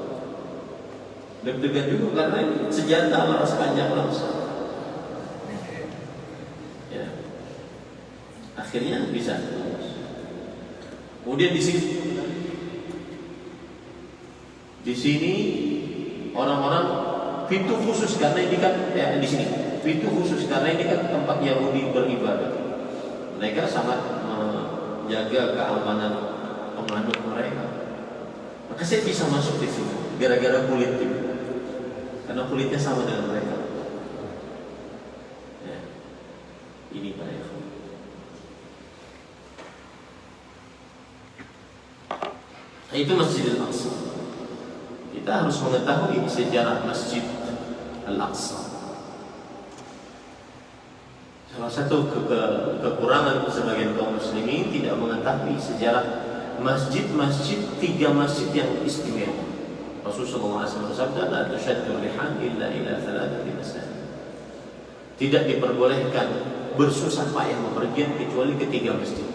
Deg-degan juga karena ini senjata laras panjang langsung. Ya. Akhirnya bisa. Kemudian di sini orang-orang pintu khusus karena ini kan di sini pintu khusus karena ini kan tempat Yahudi beribadah. Mereka sangat menjaga keamanan penganut mereka. Maka saya bisa masuk di sini gara-gara kulit itu. Karena kulitnya sama dengan mereka. Ya. Ini para ikhwan. Itu Masjidil Aqsa. Kita harus mengetahui sejarah Masjid Al-Aqsa. Salah satu kekurangan sebagian kaum muslimin tidak mengetahui sejarah masjid-masjid, 3 masjid yang istimewa. Rasulullah SAW bersabda, "La tushaddu rihal illa ila 3 masajid." Tidak diperbolehkan bersusah payah bepergian kecuali ke 3 masjid.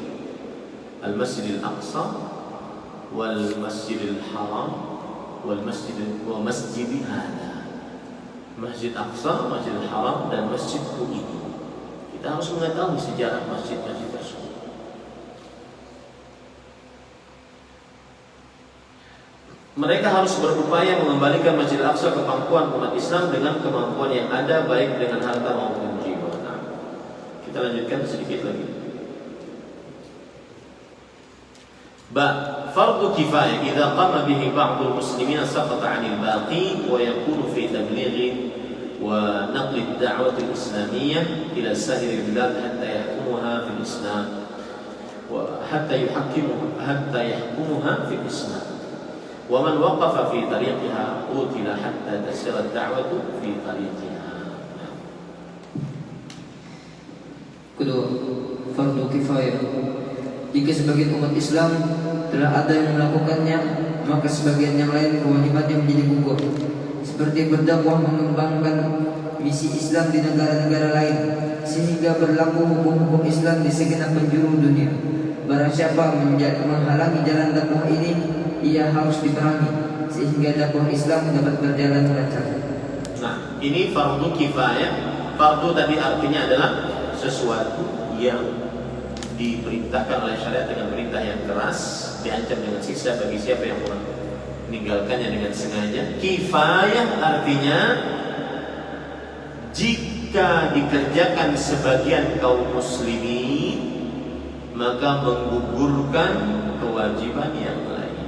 Al-Masjidil Aqsa, wal Masjidil Haram, wal Masjidil Hada. Masjid Aqsa, Masjidil Haram, dan Masjidku ini. Kita harus mengetahui sejarah masjid-masjid tersebut. Mereka harus berupaya mengembalikan Masjid Al-Aqsa ke pangkuan umat Islam dengan kemampuan yang ada, baik dengan harta maupun jiwa. Nah, kita lanjutkan sedikit lagi. Fardu kifayah idza qama bihi ba'dul muslimin saqata 'anil baqi wa yakunu fi tablighi wa naqli ad-da'wah al-islamiyyah ila sa'ir al-bilad hatta yahkumuha fil Islam wa hatta yahkumuha fil Islam. Wa man waqafa fi tariqiha qutila hatta tasira ad-da'wah fi tariqiha. Kedua, fardu kifayah. Jika sebagian umat Islam telah ada yang melakukannya, maka sebagian yang lain kewajibannya menjadi gugur. Seperti berdakwah mengembangkan misi Islam di negara-negara lain, sehingga berlaku hukum-hukum Islam di segenap penjuru dunia. Barang siapa menghalangi jalan dakwah ini, ia harus diperangi, sehingga dakwah Islam dapat berjalan lancar. Nah, ini fardu kifayah. Fardu tadi artinya adalah sesuatu yang diperintahkan oleh syariat dengan perintah yang keras, diancam dengan siksa bagi siapa yang meninggalkannya dengan sengaja. Kifayah artinya jika dikerjakan sebagian kaum muslimin, maka menggugurkan kewajiban yang lain.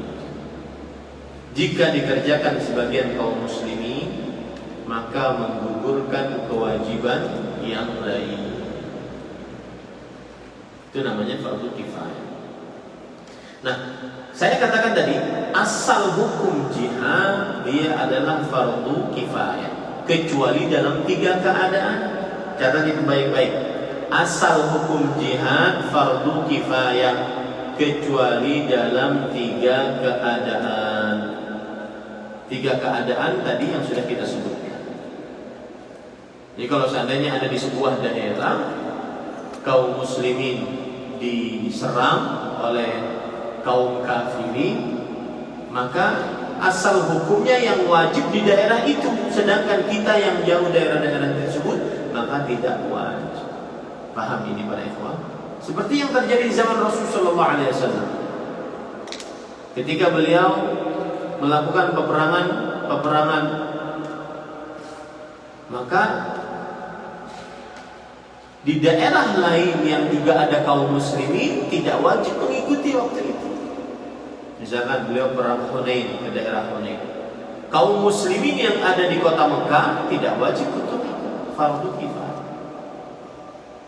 Jika dikerjakan sebagian kaum muslimin, maka menggugurkan kewajiban yang lain. Itu namanya fardu kifayah. Nah, saya katakan tadi, asal hukum jihad dia adalah fardu kifayah, kecuali dalam 3 keadaan. Catat itu baik-baik. Asal hukum jihad fardu kifayah, kecuali dalam 3 keadaan. 3 keadaan tadi yang sudah kita sebutkan. Jadi kalau seandainya ada di sebuah daerah kaum muslimin diserang oleh kaum kafirin, maka asal hukumnya yang wajib di daerah itu, sedangkan kita yang jauh daerah-daerah tersebut maka tidak wajib. Paham ini para ikhwan? Seperti yang terjadi di zaman Rasulullah SAW. Ketika beliau melakukan peperangan, maka di daerah lain yang juga ada kaum muslimin tidak wajib mengikuti waktu itu. Misalkan beliau perang Hunain ke daerah Hunain, kaum muslimin yang ada di kota Mekah tidak wajib untuk fardu kifayah.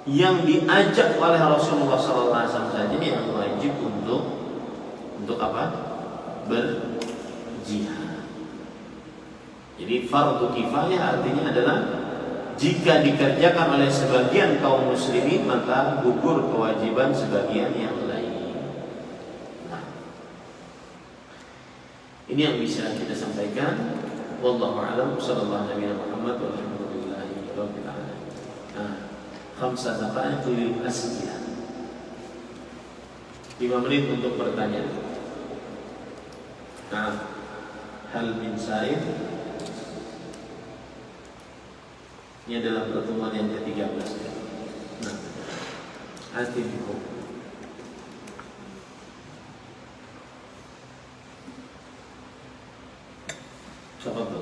Yang diajak oleh Rasulullah SAW saja yang wajib untuk apa? berjihad. Jadi fardu kifayah artinya adalah jika dikerjakan oleh sebagian kaum muslimin maka gugur kewajiban sebagian yang lain. Nah, ini yang bisa kita sampaikan. Wallahu a'lam. Sallallahu alaihi Muhammad walhamdulillahi rabbil alamin. Nah, 5 daqaiq lil as'ila. 5 menit untuk bertanya. Nah, hal min sa'id. Ini adalah pertemuan yang ke-13. Nah, hati-hati. Tafadhal.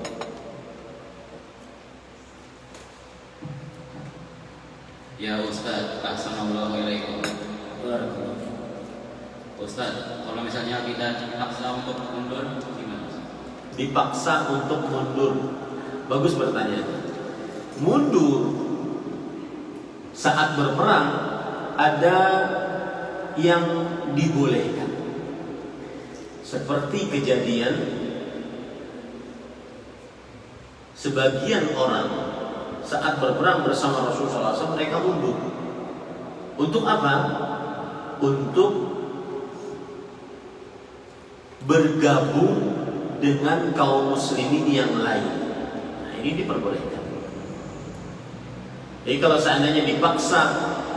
Ya Ustaz, assalamualaikum. Barakallahu. Ustaz, kalau misalnya kita dipaksa untuk mundur, gimana? Dipaksa untuk mundur. Bagus pertanyaannya. Mundur saat berperang ada yang dibolehkan. Seperti kejadian sebagian orang saat berperang bersama Rasulullah SAW mereka mundur. Untuk apa? Untuk bergabung dengan kaum muslimin yang lain. Nah, ini diperbolehkan. Jadi kalau seandainya dipaksa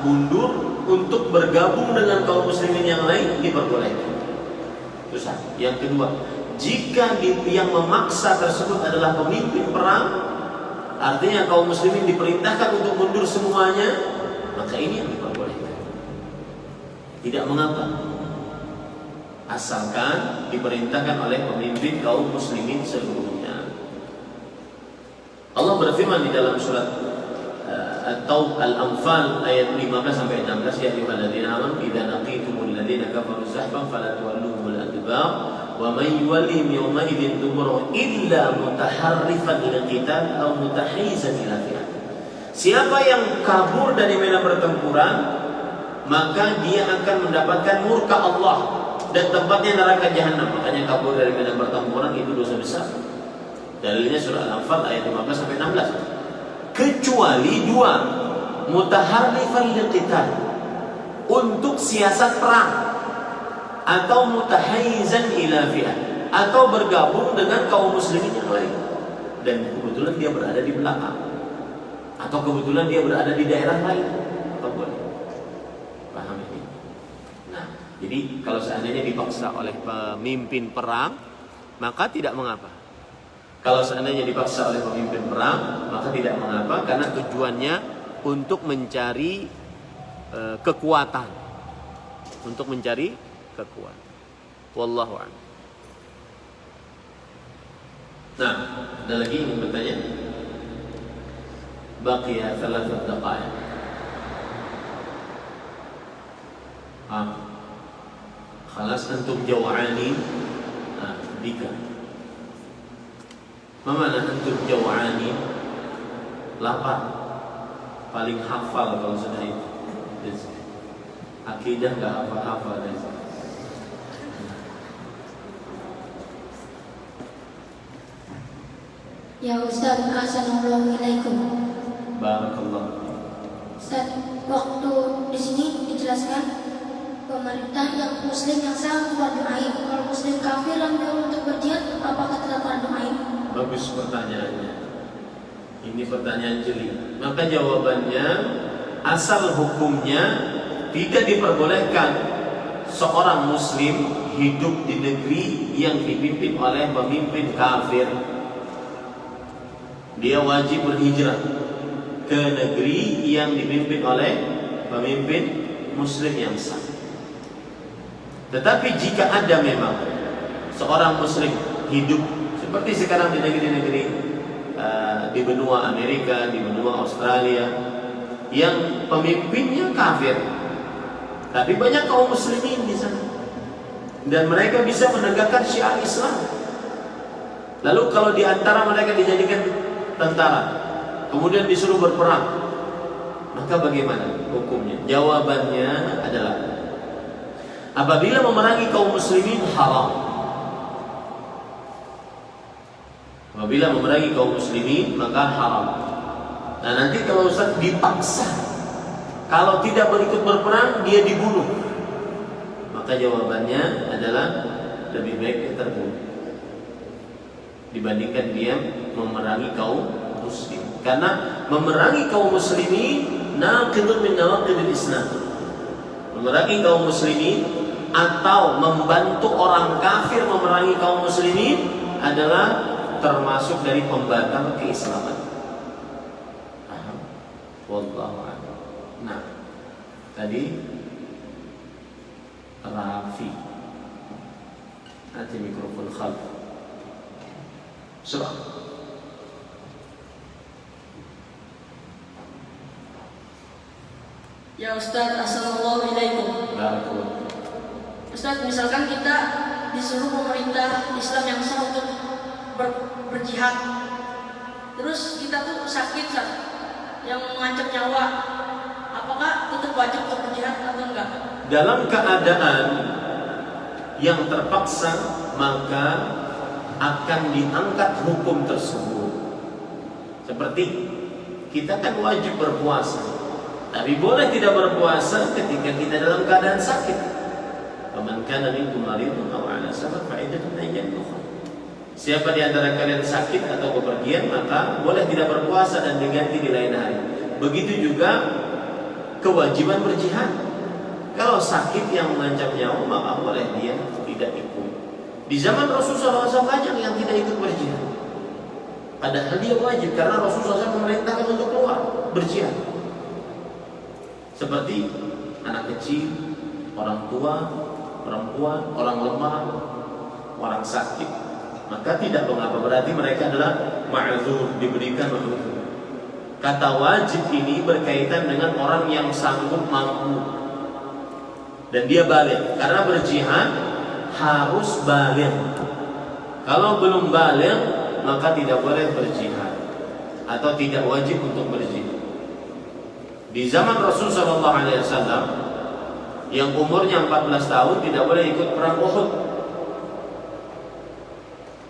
mundur untuk bergabung dengan kaum muslimin yang lain, diperbolehkan. Itu satu. Yang kedua, jika yang memaksa tersebut adalah pemimpin perang, artinya kaum muslimin diperintahkan untuk mundur semuanya, maka ini yang diperbolehkan. Tidak mengapa, asalkan diperintahkan oleh pemimpin kaum muslimin seluruhnya. Allah berfirman di dalam surat Al-Anfal ayat 15-16, ya ayyuhalladzina amanu idza laqitumul ladzina kafaru zahfan fala tuwalluhumul adbar wa may yuwallihim yawma idzin duburahu illa mutaharrifan lil qital aw mutahayyizan ila fi'ah. Siapa yang kabur dari medan pertempuran, maka dia akan mendapatkan murka Allah dan tempatnya neraka jahanam. Makanya kabur dari medan pertempuran itu dosa besar. Dalilnya surah Al-Anfal ayat 15-16. Kecuali dua, mutaharrifan lil qital, untuk siasat perang, atau mutahayyizan ila fi'ah, atau bergabung dengan kaum muslimin yang lain dan kebetulan dia berada di belakang, atau kebetulan dia berada di daerah lain. Apa boleh? Paham ini? Nah, jadi kalau seandainya dipaksa oleh pemimpin perang, maka tidak mengapa. Kalau seandainya dipaksa oleh pemimpin perang, maka tidak mengapa, karena tujuannya untuk mencari kekuatan, untuk mencari kekuatan. Wallahu a'lam. Nah, ada lagi yang bertanya? Baqiya 3 daqaiq. Khalas antum jaw'ani. Bika. Mana antum jaw'ani? Lapar. Paling hafal kalau sudah itu. Akidah enggak hafal-hafal. Ya Ustaz, assalamualaikum. Barakallah. Ustaz, waktu di sini dijelaskan pemerintah yang muslim yang sah fardu ain. Kalau muslim kafir yang mau untuk berjihad, apakah tetap fardu ain? Bagus pertanyaannya. Ini pertanyaan jeli. Maka jawabannya, asal hukumnya tidak diperbolehkan seorang muslim hidup di negeri yang dipimpin oleh pemimpin kafir. Dia wajib berhijrah ke negeri yang dipimpin oleh pemimpin muslim yang sah. Tetapi jika ada memang seorang muslim hidup seperti sekarang di negeri-negeri di benua Amerika, di benua Australia, yang pemimpinnya kafir, tapi banyak kaum muslimin di sana, dan mereka bisa menegakkan syiar Islam. Lalu kalau di antara mereka dijadikan tentara, kemudian disuruh berperang, maka bagaimana hukumnya? Jawabannya adalah, apabila memerangi kaum muslimin haram, Apabila memerangi kaum muslimin maka haram. Nah nanti kalau Ustaz dipaksa, kalau tidak berikut berperang dia dibunuh, maka jawabannya adalah lebih baik dia terbunuh dibandingkan dia memerangi kaum muslim. Karena memerangi kaum muslimin naqidun min nawaqidil Islam. Memerangi kaum muslimin atau membantu orang kafir memerangi kaum muslimin adalah termasuk dari pembatal keislaman. Paham? Wallahu a'lam. Nah, tadi Rafi. Nanti mikrofon khalf. Surah. Ya Ustaz, assalamualaikum. Barakallahu. Ustaz, misalkan kita disuruh pemerintah Islam yang sah untuk berjihad, terus kita tuh sakit, Ustaz, yang mengancam nyawa, apakah tetap wajib untuk berjihad atau enggak? Dalam keadaan yang terpaksa maka akan diangkat hukum tersebut. Seperti kita kan wajib berpuasa, tapi boleh tidak berpuasa ketika kita dalam keadaan sakit. Faman kana minkum maridun aw 'ala safar fa iddatun min ayyamin ukhra. Siapa di antara kalian sakit atau bepergian maka boleh tidak berpuasa dan diganti di lain hari. Begitu juga kewajiban berjihad. Kalau sakit yang mengancam nyawa maka boleh dia tidak ikut. Di zaman Rasulullah SAW banyak yang tidak ikut berjihad. Padahal dia wajib karena Rasulullah SAW memerintahkan untuk keluar berjihad. Seperti anak kecil, orang tua, perempuan, orang lemah, orang sakit, maka tidak mengapa, berarti mereka adalah ma'dzur, diberikan ma'dzur. Kata wajib ini berkaitan dengan orang yang sanggup mampu dan dia baligh, karena berjihad harus baligh. Kalau belum baligh maka tidak boleh berjihad atau tidak wajib untuk berjihad. Di zaman Rasulullah SAW yang umurnya 14 tahun tidak boleh ikut perang Uhud.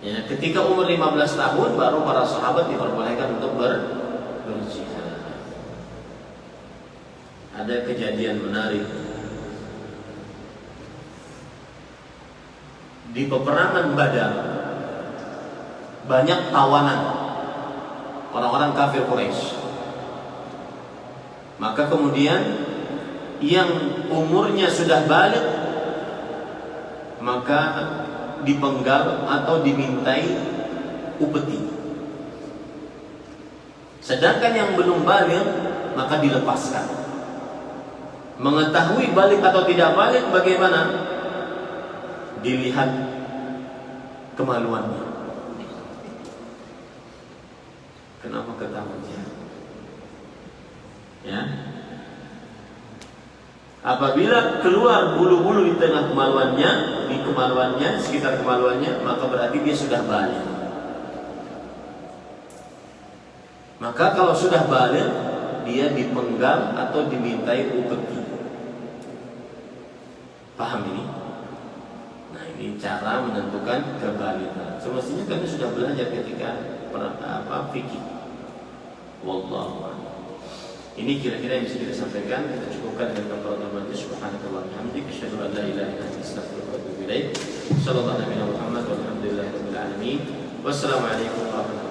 Ya, ketika umur 15 tahun baru para sahabat diperbolehkan untuk berjihad. Ada kejadian menarik di peperangan Badar. Banyak tawanan orang-orang kafir Quraisy. Maka kemudian yang umurnya sudah balik maka dipenggal atau dimintai upeti. Sedangkan yang belum balik maka dilepaskan. Mengetahui balik atau tidak balik bagaimana? Dilihat kemaluannya. Kenapa ketahuannya? Ya. Apabila keluar bulu-bulu di tengah kemaluannya, di kemaluannya, sekitar kemaluannya, maka berarti dia sudah balik. Maka kalau sudah balik, dia dipenggal atau dimintai upeti. Paham ini? Nah, ini cara menentukan kebalikan. Semestinya kami sudah belajar ketika fikih. Wallahu a'lam. Ini kira-kira yang bisa kita sampaikan. Kita cukupkan dengan kafaratul majlis. Subhanallahi wa bihamdihi, asyhadu an la ilaha illa anta, astaghfiruka wa atubu ilaik. Sallallahu alaihi wa sallam. Walhamdulillahirabbil alamin. Wassalamu alaikum warahmatullahi wabarakatuh.